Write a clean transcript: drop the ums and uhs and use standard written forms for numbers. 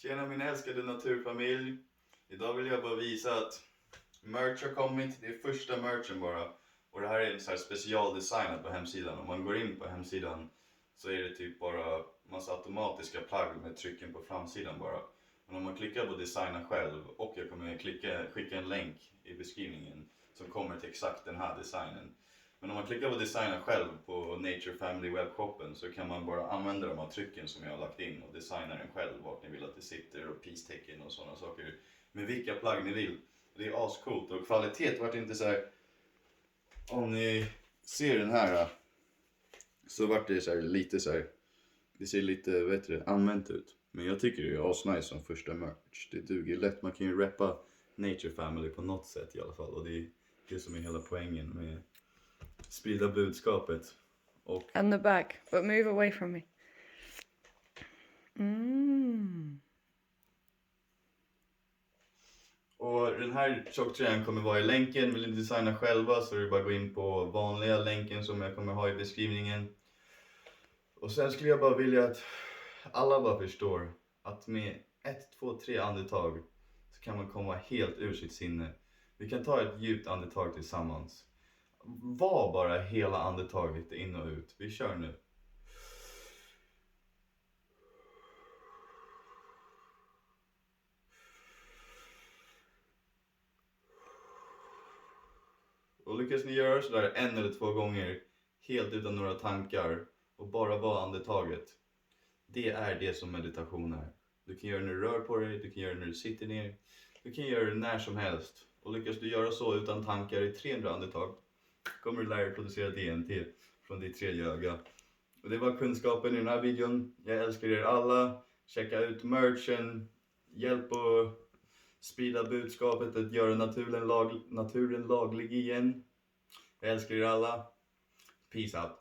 Tjena min älskade naturfamilj. Idag vill jag bara visa att merch har kommit. Det är första merchen bara. Och det här är en så här specialdesignad på hemsidan. Om man går in på hemsidan så är det typ bara massa automatiska plagg med trycken på framsidan bara. Men om man klickar på designa själv, och jag kommer skicka en länk i beskrivningen som kommer till exakt den här designen. Men om man klickar på designa själv på Nature Family webbshoppen så kan man bara använda de här trycken som jag har lagt in och designa den själv vart ni vill att det sitter och peace-tecken och sådana saker. Med vilka plagg ni vill. Det är ascoolt och kvalitet vart inte så här. Om ni ser den här så vart det så här lite så här. Det ser lite använt ut. Men jag tycker det är asnice som första merch. Det duger lätt, man kan ju rappa Nature Family på något sätt i alla fall. Och det är det som är hela poängen med sprida budskapet. Och And the back, but move away from me. Och den här tjocktröjan kommer vara i länken. Vill ni designa själva så är det bara att gå in på vanliga länken som jag kommer ha i beskrivningen. Och sen skulle jag bara vilja att alla bara förstår att med 1, 2, 3 andetag så kan man komma helt ur sitt sinne. Vi kan ta ett djupt andetag tillsammans. Var bara hela andetaget in och ut. Vi kör nu. Och lyckas ni göra sådär 1 eller 2 gånger helt utan några tankar och bara vara andetaget. Det är det som meditation är. Du kan göra det när du rör på dig, du kan göra det när du sitter ner. Du kan göra det när som helst. Och lyckas du göra så utan tankar i 300 andetag kommer du lära dig producera DNT från ditt tredje öga. Och det var kunskapen i den här videon. Jag älskar er alla. Checka ut merchen. Hjälp att sprida budskapet att göra naturen laglig igen. Jag älskar er alla. Peace out.